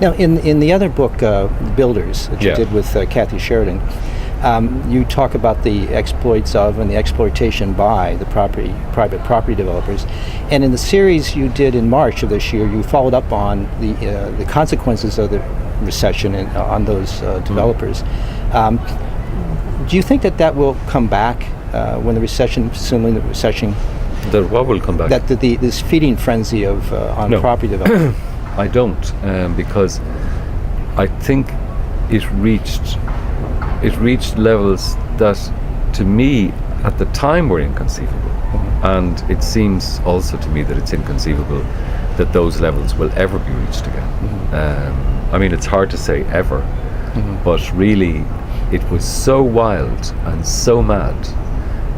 Now, in the other book, Builders, that you did with Kathy Sheridan, you talk about the exploits of and the exploitation by the private property developers. And in the series you did in March of this year, you followed up on the consequences of the recession on those developers. Do you think that will come back when the recession, assuming the recession... That what will come back? That this feeding frenzy of on property development. I don't, because I think it reached levels that, to me, at the time were inconceivable. And it seems also to me that it's inconceivable that those levels will ever be reached again. I mean, it's hard to say ever, but really it was so wild and so mad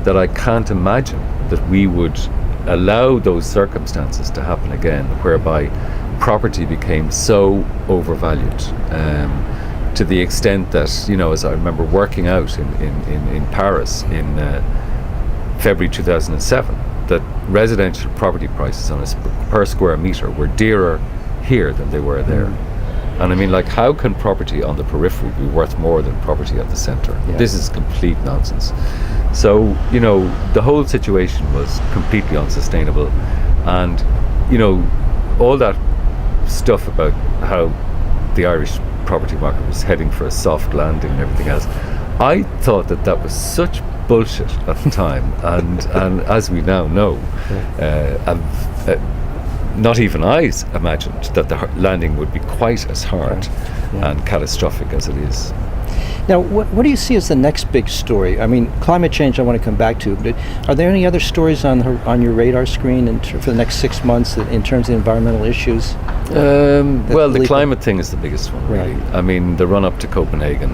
that I can't imagine that we would allow those circumstances to happen again, whereby property became so overvalued, to the extent that, as I remember working out in Paris in February 2007, that residential property prices on a per square meter were dearer here than they were there. And I mean, like, how can property on the periphery be worth more than property at the centre? Yeah. This is complete nonsense. So, the whole situation was completely unsustainable. And, all that stuff about how the Irish property market was heading for a soft landing and everything else, I thought that was such bullshit at the time. and as we now know, not even I imagined that the landing would be quite as hard and catastrophic as it is. Now, what do you see as the next big story? I mean, climate change I want to come back to, but are there any other stories on your radar screen for the next 6 months in terms of environmental issues? Well, the climate thing is the biggest one, really. Right. I mean, the run-up to Copenhagen,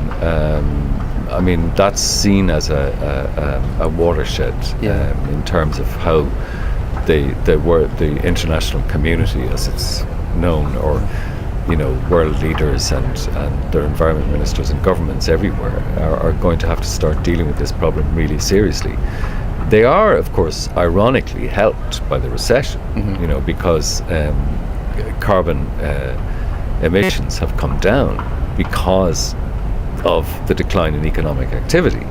I mean, that's seen as a watershed in terms of how the international community, as it's known, or world leaders and their environment ministers and governments everywhere are going to have to start dealing with this problem really seriously. They are, of course, ironically helped by the recession, because carbon emissions have come down because of the decline in economic activity.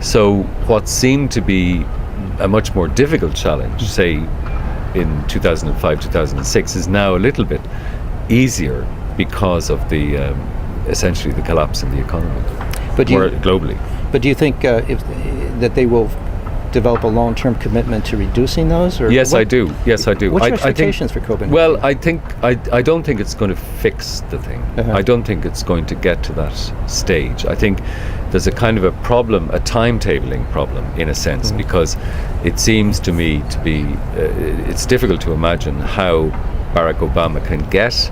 So what seemed to be a much more difficult challenge, say in 2005, 2006, is now a little bit easier because of the essentially the collapse in the economy, globally. But do you think that they will develop a long-term commitment to reducing those? Or yes, I do. Yes, I do. What's your expectations for Copenhagen? Well, I don't think it's going to fix the thing. I don't think it's going to get to that stage. I think there's a kind of a problem, a timetabling problem, in a sense, because it seems to me to be it's difficult to imagine how Barack Obama can get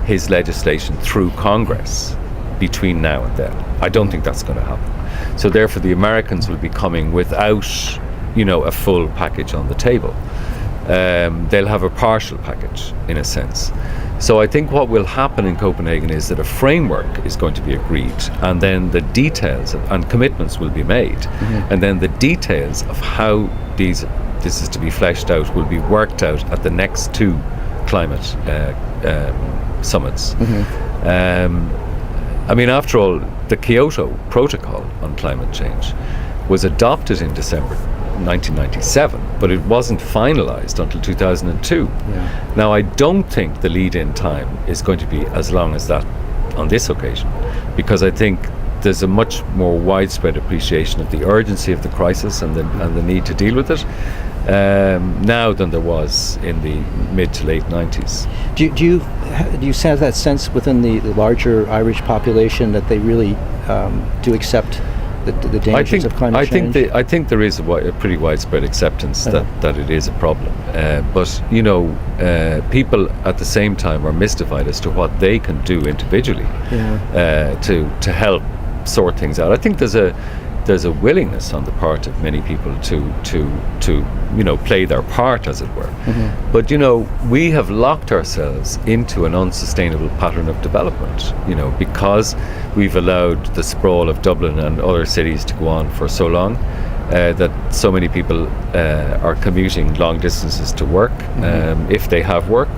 his legislation through Congress between now and then. I don't think that's going to happen. So therefore the Americans will be coming without, a full package on the table. They'll have a partial package, in a sense. So I think what will happen in Copenhagen is that a framework is going to be agreed, and then the details and commitments will be made, and then the details of how this is to be fleshed out will be worked out at the next two climate summits. I mean, after all, the Kyoto Protocol on climate change was adopted in December 1997, but it wasn't finalized until 2002. Now, I don't think the lead-in time is going to be as long as that on this occasion, because I think there's a much more widespread appreciation of the urgency of the crisis and the need to deal with it now than there was in the mid to late 90s. Do you have that sense within the larger Irish population that they really do accept the dangers of climate change? I think there is a pretty widespread acceptance that it is a problem. But people at the same time are mystified as to what they can do individually to help sort things out. I think there's a willingness on the part of many people to play their part, as it were. But we have locked ourselves into an unsustainable pattern of development, because we've allowed the sprawl of Dublin and other cities to go on for so long, that so many people are commuting long distances to work, if they have work.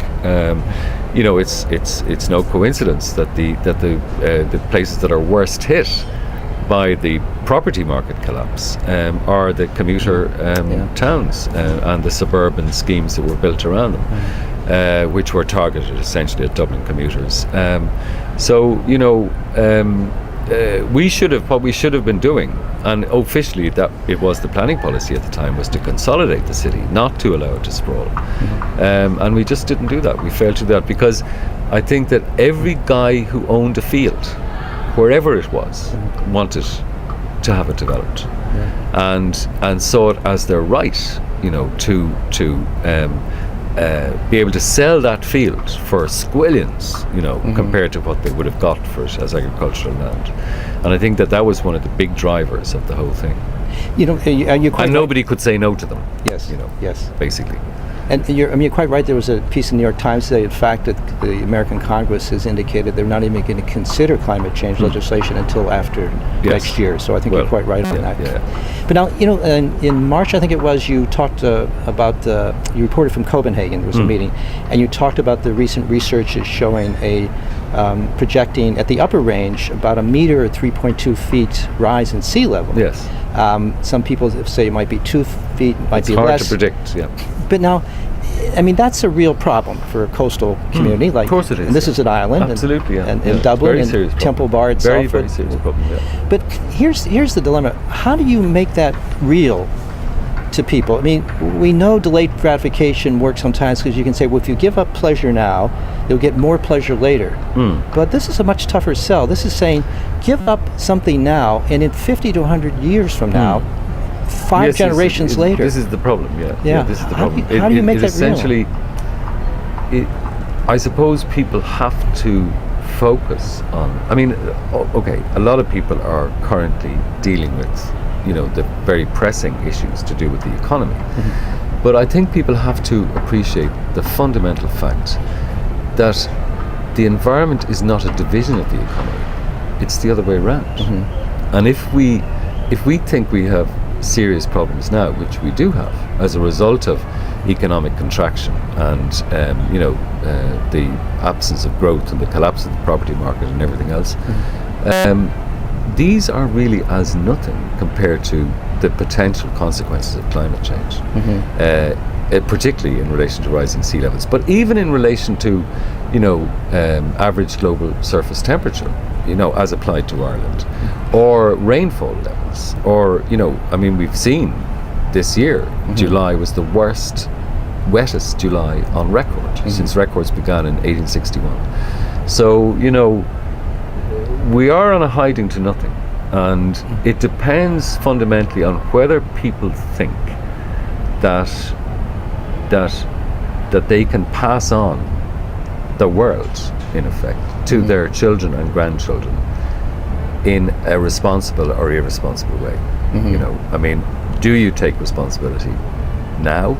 it's no coincidence that the places that are worst hit by the property market collapse are the commuter towns and the suburban schemes that were built around them, which were targeted essentially at Dublin commuters. What we should have been doing, and officially that it was the planning policy at the time, was to consolidate the city, not to allow it to sprawl. And we just didn't do that. We failed to do that because I think that every guy who owned a field, wherever it was, wanted to have it developed, and saw it as their right, to be able to sell that field for squillions, compared to what they would have got for it as agricultural land. And I think that was one of the big drivers of the whole thing. And nobody could say no to them. Yes. Yes. Basically. And you're quite right. There was a piece in the New York Times today, in fact, that the American Congress has indicated they're not even going to consider climate change legislation until after next year. So I think you're quite right on that. Yeah. But now, in March, I think it was, you talked about you reported from Copenhagen. There was a meeting, and you talked about the recent research is showing projecting at the upper range about 1 meter or 3.2 feet rise in sea level. Yes. Some people say it might be 2 feet, might be less. It's hard to predict. Yeah. But now, that's a real problem for a coastal community. Of course it is. And this is an island. Absolutely, and Dublin and Temple Bar itself. Very serious problem, yeah. But here's the dilemma. How do you make that real to people? We know delayed gratification works sometimes because you can say, well, if you give up pleasure now, you'll get more pleasure later. But this is a much tougher sell. This is saying, give up something now, and in 50 to 100 years from now, 5 generations later. This is the problem, yeah. This is the problem. How do you make that essentially real? I suppose people have to focus on, a lot of people are currently dealing with, the very pressing issues to do with the economy. But I think people have to appreciate the fundamental fact that the environment is not a division of the economy. It's the other way around. And if we think we have serious problems now, which we do have as a result of economic contraction and the absence of growth and the collapse of the property market and everything else, these are really as nothing compared to the potential consequences of climate change, particularly in relation to rising sea levels, but even in relation to average global surface temperature, as applied to Ireland, or rainfall levels, or we've seen this year, July was the wettest July on record since records began in 1861. So we are on a hiding to nothing, and it depends fundamentally on whether people think that they can pass on the world, in effect, to their children and grandchildren in a responsible or irresponsible way. Do you take responsibility now,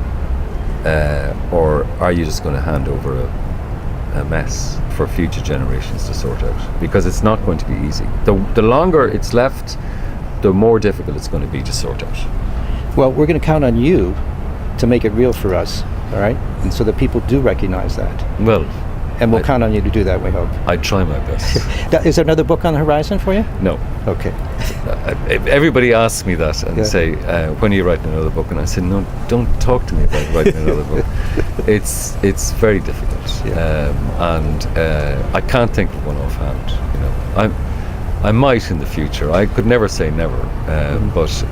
or are you just going to hand over a mess for future generations to sort out? Because it's not going to be easy. The longer it's left, the more difficult it's going to be to sort out. Well, we're going to count on you to make it real for us, all right? And so that people do recognize that. Well, and we'll count on you to do that, we hope. I try my best. Is there another book on the horizon for you? No. Okay. Everybody asks me that and say, when are you writing another book? And I say, no, don't talk to me about writing another book. It's very difficult. And I can't think of one offhand. I might in the future. I could never say never, but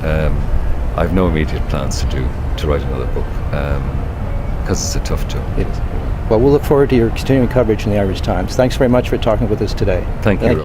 I've no immediate plans to write another book, because it's a tough job. It is. Well, we'll look forward to your continuing coverage in the Irish Times. Thanks very much for talking with us today. Thank you.